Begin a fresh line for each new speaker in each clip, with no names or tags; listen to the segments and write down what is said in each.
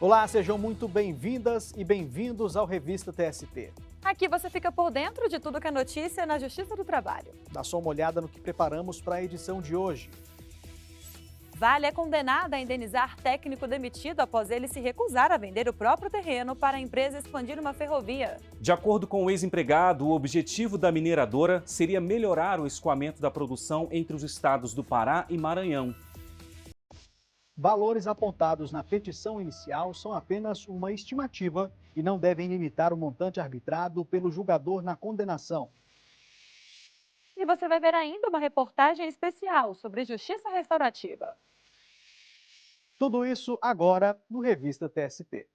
Olá, sejam muito bem-vindas e bem-vindos ao Revista TST.
Aqui você fica por dentro de tudo que é notícia na Justiça do Trabalho.
Dá só uma olhada no que preparamos para a edição de hoje.
Vale é condenada a indenizar técnico demitido após ele se recusar a vender o próprio terreno para a empresa expandir uma ferrovia.
De acordo com o ex-empregado, o objetivo da mineradora seria melhorar o escoamento da produção entre os estados do Pará e Maranhão.
Valores apontados na petição inicial são apenas uma estimativa e não devem limitar o montante arbitrado pelo julgador na condenação.
E você vai ver ainda uma reportagem especial sobre justiça restaurativa.
Tudo isso agora no Revista TST.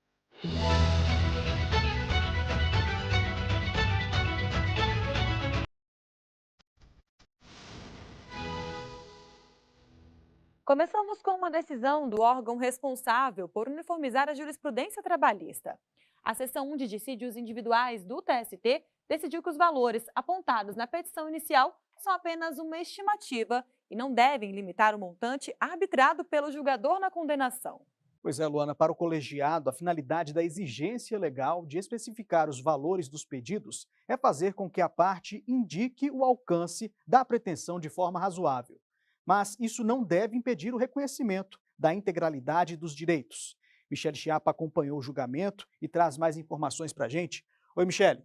Começamos com uma decisão do órgão responsável por uniformizar a jurisprudência trabalhista. A seção 1 de dissídios individuais do TST decidiu que os valores apontados na petição inicial são apenas uma estimativa e não devem limitar o montante arbitrado pelo julgador na condenação.
Pois é, Luana, para o colegiado, a finalidade da exigência legal de especificar os valores dos pedidos é fazer com que a parte indique o alcance da pretensão de forma razoável. Mas isso não deve impedir o reconhecimento da integralidade dos direitos. Michele Chiapa acompanhou o julgamento e traz mais informações para a gente. Oi, Michele.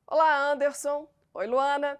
Olá, Anderson. Oi, Luana.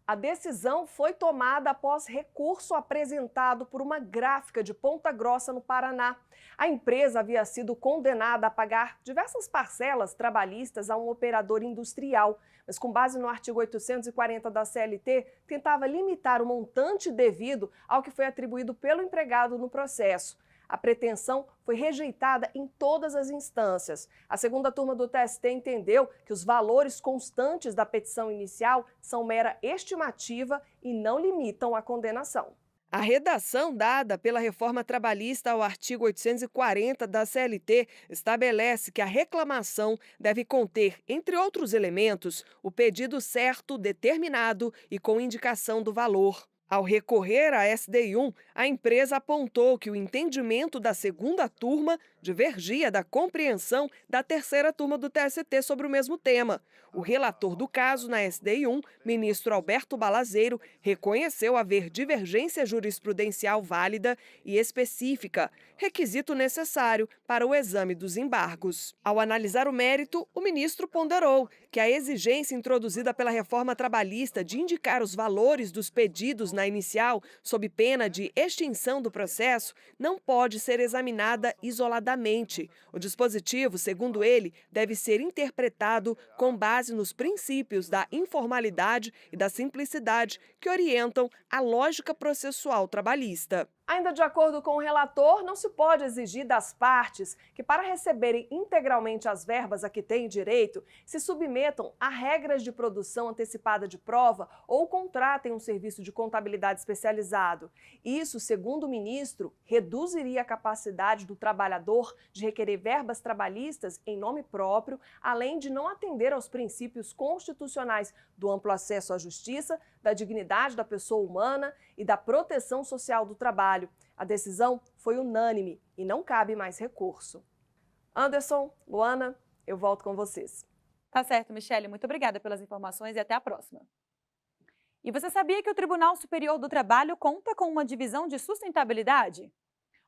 A decisão foi tomada após recurso apresentado por uma gráfica de Ponta Grossa, no Paraná. A empresa havia sido condenada a pagar diversas parcelas trabalhistas a um operador industrial, mas com base no artigo 840 da CLT, tentava limitar o montante devido ao que foi atribuído pelo empregado no processo. A pretensão foi rejeitada em todas as instâncias. A segunda turma do TST entendeu que os valores constantes da petição inicial são mera estimativa e não limitam a condenação. A redação dada pela reforma trabalhista ao artigo 840 da CLT estabelece que a reclamação deve conter, entre outros elementos, o pedido certo, determinado e com indicação do valor. Ao recorrer à SDI1, a empresa apontou que o entendimento da segunda turma divergia da compreensão da terceira turma do TST sobre o mesmo tema. O relator do caso na SDI1, ministro Alberto Balazeiro, reconheceu haver divergência jurisprudencial válida e específica, requisito necessário para o exame dos embargos. Ao analisar o mérito, o ministro ponderou que a exigência introduzida pela reforma trabalhista de indicar os valores dos pedidos na inicial, sob pena de extinção do processo, não pode ser examinada isoladamente. O dispositivo, segundo ele, deve ser interpretado com base nos princípios da informalidade e da simplicidade que orientam a lógica processual trabalhista. Ainda de acordo com o relator, não se pode exigir das partes que, para receberem integralmente as verbas a que têm direito, se submetam a regras de produção antecipada de prova ou contratem um serviço de contabilidade especializado. Isso, segundo o ministro, reduziria a capacidade do trabalhador de requerer verbas trabalhistas em nome próprio, além de não atender aos princípios constitucionais do amplo acesso à justiça, da dignidade da pessoa humana e da proteção social do trabalho. A decisão foi unânime e não cabe mais recurso. Anderson, Luana, eu volto com vocês.
Tá certo, Michele. Muito obrigada pelas informações e até a próxima. E você sabia que o Tribunal Superior do Trabalho conta com uma divisão de sustentabilidade?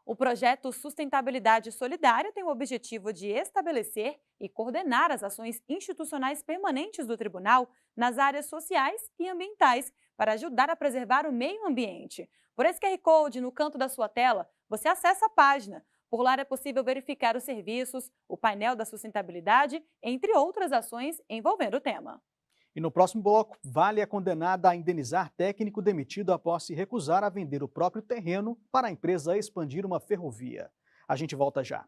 O projeto Sustentabilidade Solidária tem o objetivo de estabelecer e coordenar as ações institucionais permanentes do tribunal nas áreas sociais e ambientais para ajudar a preservar o meio ambiente. Por esse QR Code no canto da sua tela, você acessa a página. Por lá é possível verificar os serviços, o painel da sustentabilidade, entre outras ações envolvendo o tema.
E no próximo bloco, Vale é condenada a indenizar técnico demitido após se recusar a vender o próprio terreno para a empresa expandir uma ferrovia. A gente volta já.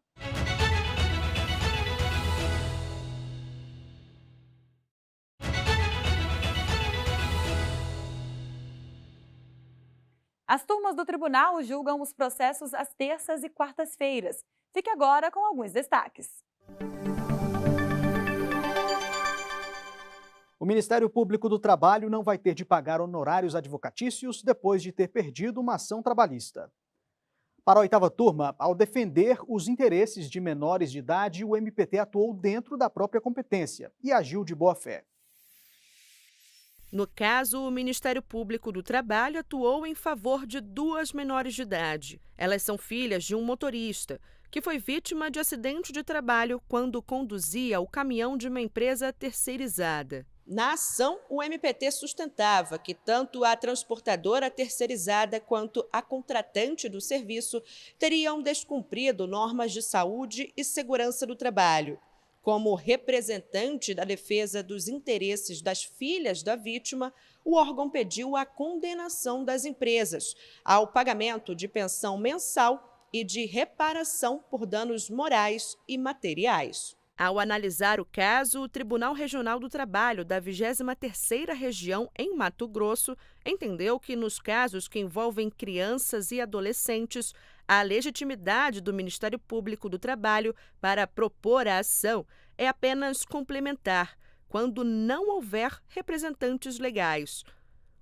As turmas do tribunal julgam os processos às terças e quartas-feiras. Fique agora com alguns destaques.
O Ministério Público do Trabalho não vai ter de pagar honorários advocatícios depois de ter perdido uma ação trabalhista. Para a oitava turma, ao defender os interesses de menores de idade, o MPT atuou dentro da própria competência e agiu de boa-fé.
No caso, o Ministério Público do Trabalho atuou em favor de 2 menores de idade. Elas são filhas de um motorista que foi vítima de acidente de trabalho quando conduzia o caminhão de uma empresa terceirizada. Na ação, o MPT sustentava que tanto a transportadora terceirizada quanto a contratante do serviço teriam descumprido normas de saúde e segurança do trabalho. Como representante da defesa dos interesses das filhas da vítima, o órgão pediu a condenação das empresas ao pagamento de pensão mensal e de reparação por danos morais e materiais. Ao analisar o caso, o Tribunal Regional do Trabalho da 23ª Região, em Mato Grosso, entendeu que nos casos que envolvem crianças e adolescentes, a legitimidade do Ministério Público do Trabalho para propor a ação é apenas complementar, quando não houver representantes legais.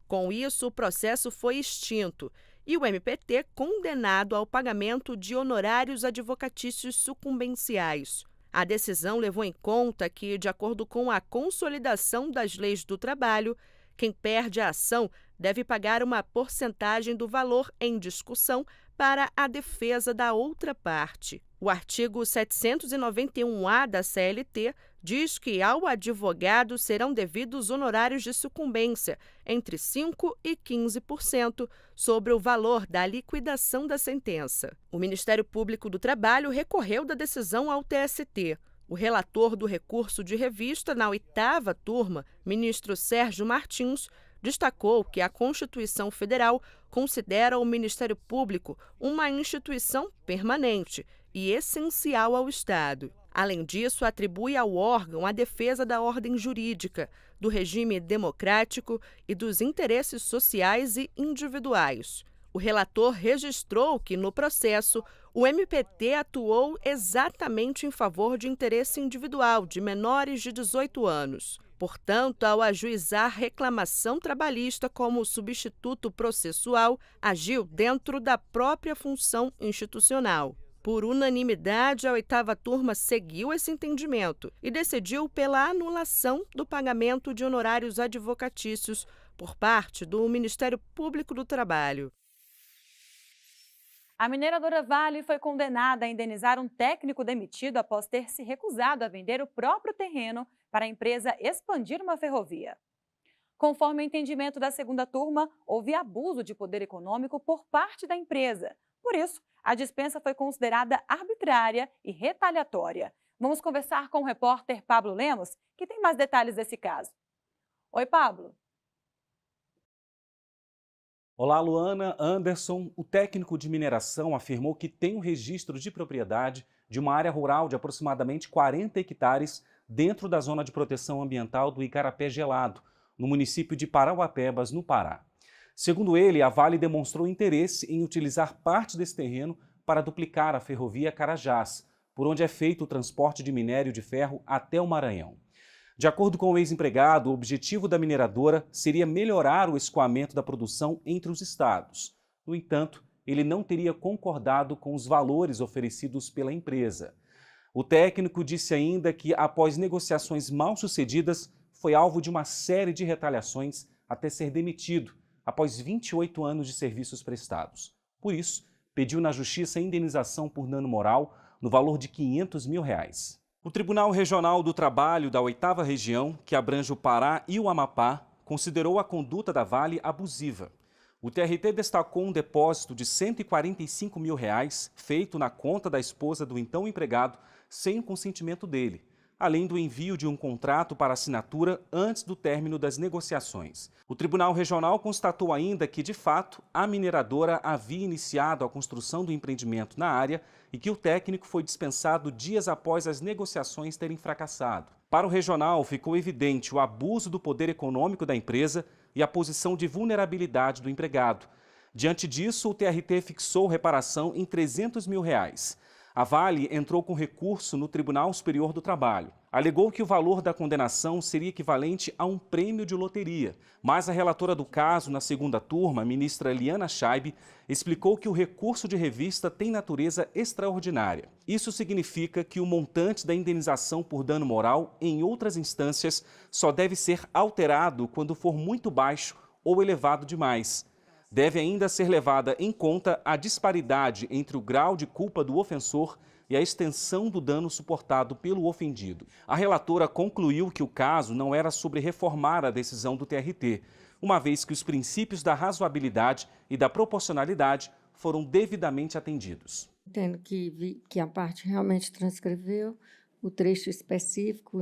Com isso, o processo foi extinto e o MPT condenado ao pagamento de honorários advocatícios sucumbenciais. A decisão levou em conta que, de acordo com a consolidação das leis do trabalho, quem perde a ação deve pagar uma porcentagem do valor em discussão para a defesa da outra parte. O artigo 791-A da CLT diz que ao advogado serão devidos honorários de sucumbência entre 5% e 15% sobre o valor da liquidação da sentença. O Ministério Público do Trabalho recorreu da decisão ao TST. O relator do recurso de revista na 8ª turma, ministro Sérgio Martins, destacou que a Constituição Federal considera o Ministério Público uma instituição permanente e essencial ao Estado. Além disso, atribui ao órgão a defesa da ordem jurídica, do regime democrático e dos interesses sociais e individuais. O relator registrou que, no processo, o MPT atuou exatamente em favor de interesse individual de menores de 18 anos. Portanto, ao ajuizar reclamação trabalhista como substituto processual, agiu dentro da própria função institucional. Por unanimidade, a 8ª turma seguiu esse entendimento e decidiu pela anulação do pagamento de honorários advocatícios por parte do Ministério Público do Trabalho.
A mineradora Vale foi condenada a indenizar um técnico demitido após ter se recusado a vender o próprio terreno para a empresa expandir uma ferrovia. Conforme o entendimento da 2ª turma, houve abuso de poder econômico por parte da empresa. Por isso, a dispensa foi considerada arbitrária e retaliatória. Vamos conversar com o repórter Pablo Lemos, que tem mais detalhes desse caso. Oi, Pablo.
Olá, Luana. Anderson, o técnico de mineração afirmou que tem um registro de propriedade de uma área rural de aproximadamente 40 hectares dentro da zona de proteção ambiental do Igarapé Gelado, no município de Parauapebas, no Pará. Segundo ele, a Vale demonstrou interesse em utilizar parte desse terreno para duplicar a ferrovia Carajás, por onde é feito o transporte de minério de ferro até o Maranhão. De acordo com o ex-empregado, o objetivo da mineradora seria melhorar o escoamento da produção entre os estados. No entanto, ele não teria concordado com os valores oferecidos pela empresa. O técnico disse ainda que, após negociações mal sucedidas, foi alvo de uma série de retaliações até ser demitido, após 28 anos de serviços prestados. Por isso, pediu na Justiça indenização por dano moral no valor de R$500 mil. O Tribunal Regional do Trabalho da 8ª Região, que abrange o Pará e o Amapá, considerou a conduta da Vale abusiva. O TRT destacou um depósito de R$145 mil feito na conta da esposa do então empregado sem o consentimento dele, além do envio de um contrato para assinatura antes do término das negociações. O Tribunal Regional constatou ainda que, de fato, a mineradora havia iniciado a construção do empreendimento na área e que o técnico foi dispensado dias após as negociações terem fracassado. Para o regional, ficou evidente o abuso do poder econômico da empresa e a posição de vulnerabilidade do empregado. Diante disso, o TRT fixou reparação em R$300 mil. A Vale entrou com recurso no Tribunal Superior do Trabalho. alegou que o valor da condenação seria equivalente a um prêmio de loteria, mas a relatora do caso na segunda turma, a ministra Liana Schaibe, explicou que o recurso de revista tem natureza extraordinária. Isso significa que o montante da indenização por dano moral em outras instâncias só deve ser alterado quando for muito baixo ou elevado demais. Deve ainda ser levada em conta a disparidade entre o grau de culpa do ofensor e a extensão do dano suportado pelo ofendido. A relatora concluiu que o caso não era sobre reformar a decisão do TRT, uma vez que os princípios da razoabilidade e da proporcionalidade foram devidamente atendidos.
Entendo que a parte realmente transcreveu o trecho específico,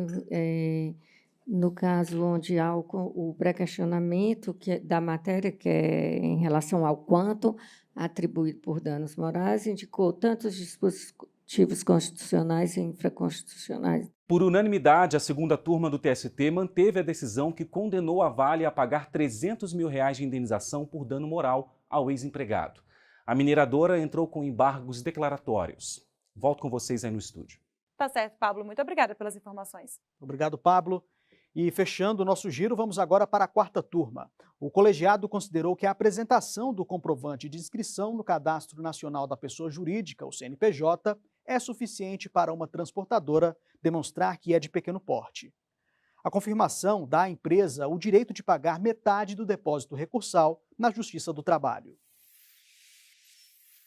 no caso onde há o pré-questionamento da matéria, que é em relação ao quanto atribuído por danos morais, indicou tanto os dispositivos constitucionais e infraconstitucionais.
Por unanimidade, a segunda turma do TST manteve a decisão que condenou a Vale a pagar R$300 mil de indenização por dano moral ao ex-empregado. A mineradora entrou com embargos declaratórios. Volto com vocês aí no estúdio.
Tá certo, Pablo. Muito obrigada pelas informações.
Obrigado, Pablo. E fechando o nosso giro, vamos agora para a quarta turma. O colegiado considerou que a apresentação do comprovante de inscrição no Cadastro Nacional da Pessoa Jurídica, o CNPJ, é suficiente para uma transportadora demonstrar que é de pequeno porte. A confirmação dá à empresa o direito de pagar metade do depósito recursal na Justiça do Trabalho.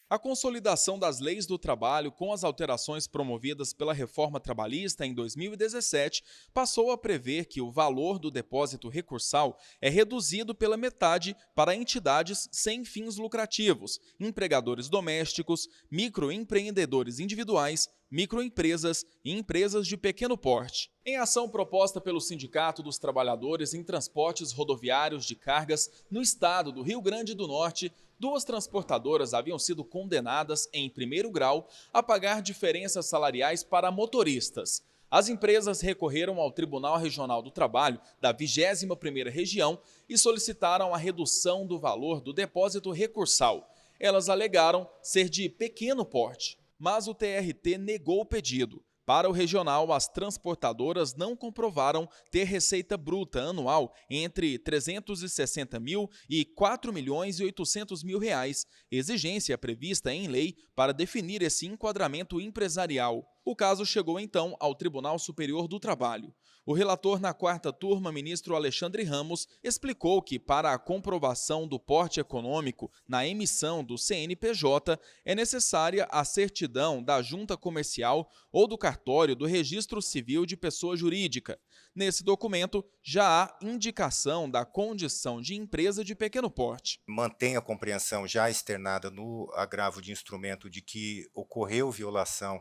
A consolidação das leis do trabalho com as alterações promovidas pela reforma trabalhista em 2017 passou a prever que o valor do depósito recursal é reduzido pela metade para entidades sem fins lucrativos, empregadores domésticos, microempreendedores individuais, microempresas e empresas de pequeno porte. Em ação proposta pelo Sindicato dos Trabalhadores em Transportes Rodoviários de Cargas no estado do Rio Grande do Norte, 2 transportadoras haviam sido condenadas em primeiro grau a pagar diferenças salariais para motoristas. As empresas recorreram ao Tribunal Regional do Trabalho da 21ª Região e solicitaram a redução do valor do depósito recursal. Elas alegaram ser de pequeno porte, mas o TRT negou o pedido. Para o regional, as transportadoras não comprovaram ter receita bruta anual entre 360 mil e 4.800.000 reais, exigência prevista em lei para definir esse enquadramento empresarial. O caso chegou então ao Tribunal Superior do Trabalho. O relator na quarta turma, ministro Alexandre Ramos, explicou que para a comprovação do porte econômico na emissão do CNPJ é necessária a certidão da junta comercial ou do cartório do Registro Civil de Pessoa Jurídica. Nesse documento, já há indicação da condição de empresa de pequeno porte.
Mantém a compreensão já externada no agravo de instrumento de que ocorreu violação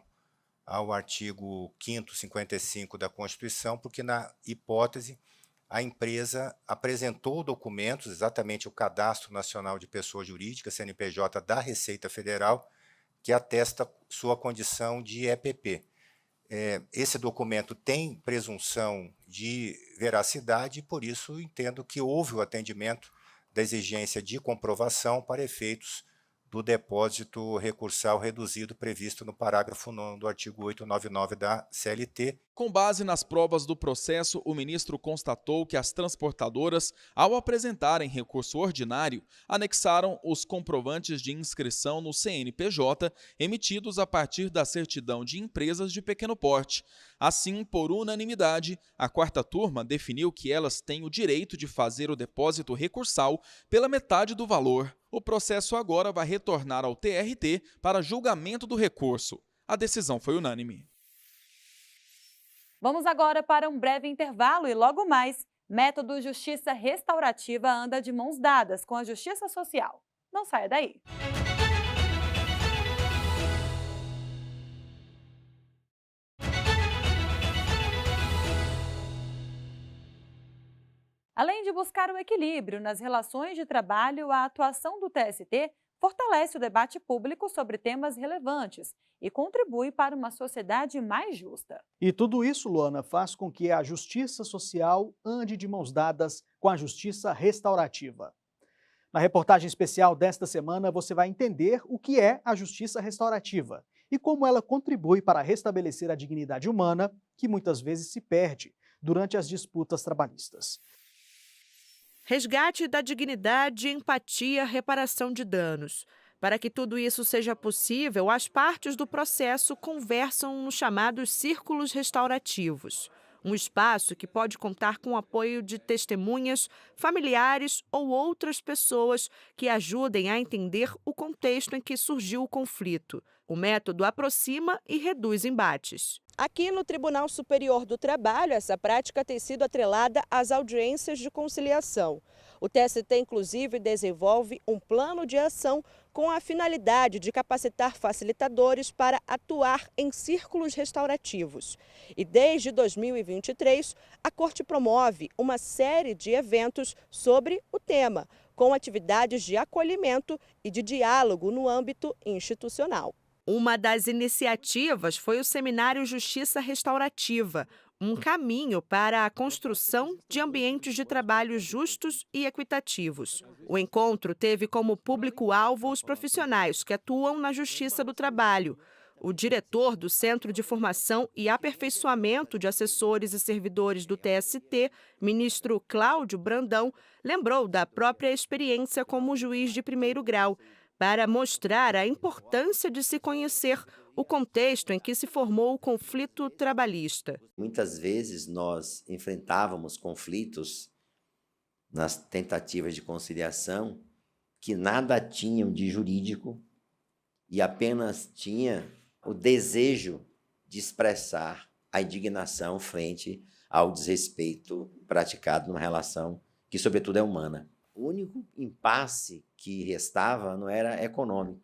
ao artigo 5º, 55 da Constituição, porque na hipótese a empresa apresentou documentos, exatamente o Cadastro Nacional de Pessoa Jurídica, CNPJ da Receita Federal, que atesta sua condição de EPP. Esse documento tem presunção de veracidade e, por isso, entendo que houve o atendimento da exigência de comprovação para efeitos do depósito recursal reduzido previsto no parágrafo 9º do artigo 899 da CLT.
Com base nas provas do processo, o ministro constatou que as transportadoras, ao apresentarem recurso ordinário, anexaram os comprovantes de inscrição no CNPJ emitidos a partir da certidão de empresas de pequeno porte. Assim, por unanimidade, a quarta turma definiu que elas têm o direito de fazer o depósito recursal pela metade do valor. O processo agora vai retornar ao TRT para julgamento do recurso. A decisão foi unânime.
Vamos agora para um breve intervalo e logo mais, método Justiça Restaurativa anda de mãos dadas com a Justiça Social. Não saia daí. Além de buscar o equilíbrio nas relações de trabalho, a atuação do TST fortalece o debate público sobre temas relevantes e contribui para uma sociedade mais justa.
E tudo isso, Luana, faz com que a justiça social ande de mãos dadas com a justiça restaurativa. Na reportagem especial desta semana, você vai entender o que é a justiça restaurativa e como ela contribui para restabelecer a dignidade humana, que muitas vezes se perde durante as disputas trabalhistas.
Resgate da dignidade, empatia, reparação de danos. Para que tudo isso seja possível, as partes do processo conversam nos chamados círculos restaurativos. Um espaço que pode contar com o apoio de testemunhas, familiares ou outras pessoas que ajudem a entender o contexto em que surgiu o conflito. O método aproxima e reduz embates. Aqui no Tribunal Superior do Trabalho, essa prática tem sido atrelada às audiências de conciliação. O TST, inclusive, desenvolve um plano de ação com a finalidade de capacitar facilitadores para atuar em círculos restaurativos. E desde 2023, a Corte promove uma série de eventos sobre o tema, com atividades de acolhimento e de diálogo no âmbito institucional. Uma das iniciativas foi o Seminário Justiça Restaurativa, um caminho para a construção de ambientes de trabalho justos e equitativos. O encontro teve como público-alvo os profissionais que atuam na Justiça do Trabalho. O diretor do Centro de Formação e Aperfeiçoamento de Assessores e Servidores do TST, ministro Cláudio Brandão, lembrou da própria experiência como juiz de primeiro grau, para mostrar a importância de se conhecer o contexto em que se formou o conflito trabalhista.
Muitas vezes nós enfrentávamos conflitos nas tentativas de conciliação que nada tinham de jurídico e apenas tinha o desejo de expressar a indignação frente ao desrespeito praticado numa relação que, sobretudo, é humana. O único impasse que restava não era econômico,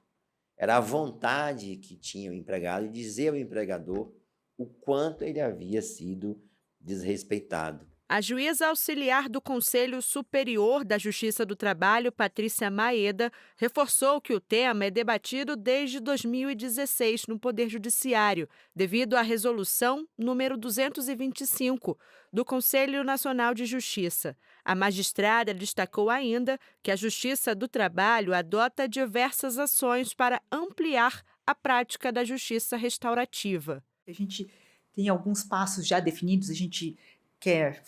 era a vontade que tinha o empregado de dizer ao empregador o quanto ele havia sido desrespeitado.
A juíza auxiliar do Conselho Superior da Justiça do Trabalho, Patrícia Maeda, reforçou que o tema é debatido desde 2016 no Poder Judiciário, devido à resolução número 225 do Conselho Nacional de Justiça. A magistrada destacou ainda que a Justiça do Trabalho adota diversas ações para ampliar a prática da justiça restaurativa.
A gente tem alguns passos já definidos, a gente quer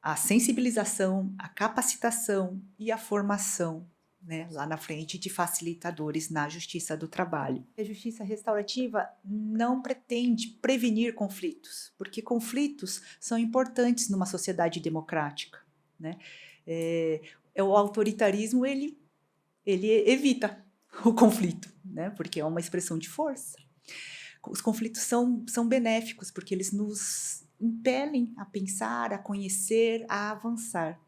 a sensibilização, a capacitação e a formação, né, lá na frente de facilitadores na Justiça do Trabalho. A Justiça Restaurativa não pretende prevenir conflitos, porque conflitos são importantes numa sociedade democrática, né? O autoritarismo ele evita o conflito, né, porque é uma expressão de força. Os conflitos são benéficos, porque eles nos impelem a pensar, a conhecer, a avançar.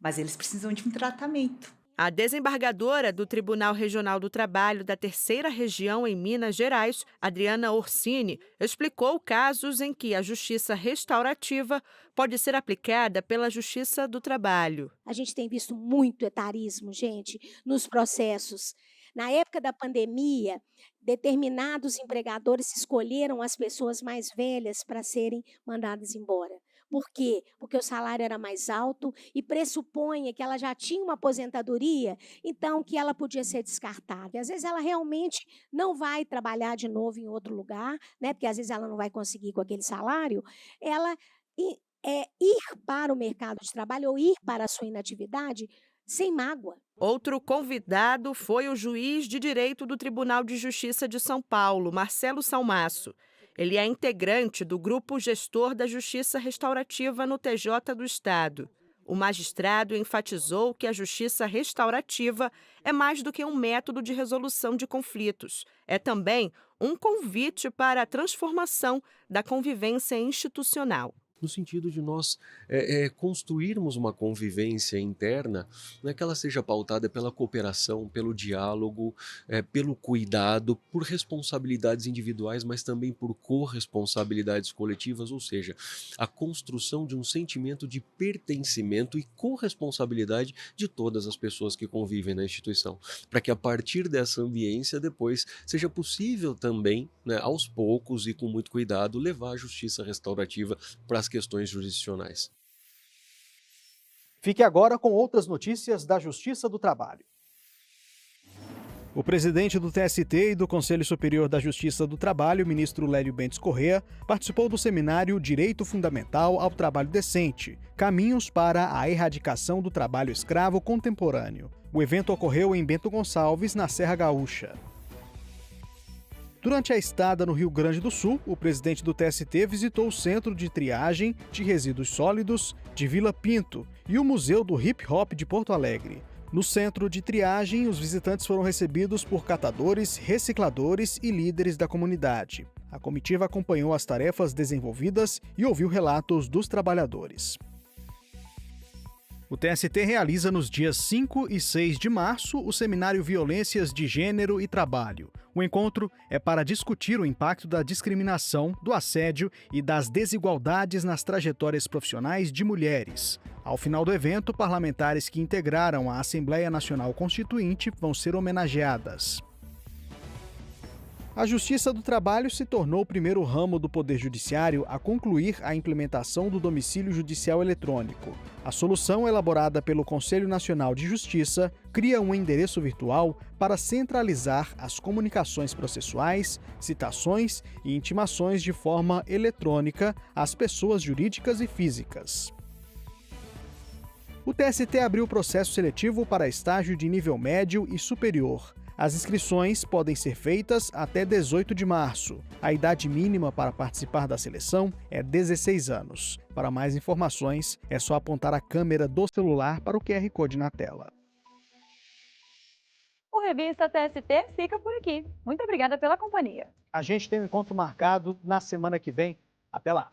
Mas eles precisam de um tratamento.
A desembargadora do Tribunal Regional do Trabalho da Terceira Região em Minas Gerais, Adriana Orsini, explicou casos em que a justiça restaurativa pode ser aplicada pela Justiça do Trabalho.
A gente tem visto muito etarismo, gente, nos processos. Na época da pandemia, determinados empregadores escolheram as pessoas mais velhas para serem mandadas embora. Por quê? Porque o salário era mais alto e pressupunha que ela já tinha uma aposentadoria, então que ela podia ser descartada. Às vezes ela realmente não vai trabalhar de novo em outro lugar, né? Porque às vezes ela não vai conseguir com aquele salário. Ela ir para o mercado de trabalho ou ir para a sua inatividade sem mágoa.
Outro convidado foi o juiz de direito do Tribunal de Justiça de São Paulo, Marcelo Salmaço. Ele é integrante do Grupo Gestor da Justiça Restaurativa no TJ do Estado. O magistrado enfatizou que a justiça restaurativa é mais do que um método de resolução de conflitos. É também um convite para a transformação da convivência institucional.
No sentido de nós construirmos uma convivência interna, né, que ela seja pautada pela cooperação, pelo diálogo, pelo cuidado, por responsabilidades individuais, mas também por corresponsabilidades coletivas, ou seja, a construção de um sentimento de pertencimento e corresponsabilidade de todas as pessoas que convivem na instituição, para que a partir dessa ambiência depois seja possível também, né, aos poucos e com muito cuidado, levar a justiça restaurativa para as questões jurisdicionais.
Fique agora com outras notícias da Justiça do Trabalho. O presidente do TST e do Conselho Superior da Justiça do Trabalho, ministro Lélio Bentes Corrêa, participou do seminário Direito Fundamental ao Trabalho Decente, Caminhos para a Erradicação do Trabalho Escravo Contemporâneo. O evento ocorreu em Bento Gonçalves, na Serra Gaúcha. Durante a estada no Rio Grande do Sul, o presidente do TST visitou o Centro de Triagem de Resíduos Sólidos de Vila Pinto e o Museu do Hip Hop de Porto Alegre. No centro de triagem, os visitantes foram recebidos por catadores, recicladores e líderes da comunidade. A comitiva acompanhou as tarefas desenvolvidas e ouviu relatos dos trabalhadores. O TST realiza nos dias 5 e 6 de março o seminário Violências de Gênero e Trabalho. O encontro é para discutir o impacto da discriminação, do assédio e das desigualdades nas trajetórias profissionais de mulheres. Ao final do evento, parlamentares que integraram a Assembleia Nacional Constituinte vão ser homenageadas. A Justiça do Trabalho se tornou o primeiro ramo do Poder Judiciário a concluir a implementação do domicílio judicial eletrônico. A solução, elaborada pelo Conselho Nacional de Justiça, cria um endereço virtual para centralizar as comunicações processuais, citações e intimações de forma eletrônica às pessoas jurídicas e físicas. O TST abriu o processo seletivo para estágio de nível médio e superior. As inscrições podem ser feitas até 18 de março. A idade mínima para participar da seleção é 16 anos. Para mais informações, é só apontar a câmera do celular para o QR Code na tela.
O Revista TST fica por aqui. Muito obrigada pela companhia.
A gente tem um encontro marcado na semana que vem. Até lá!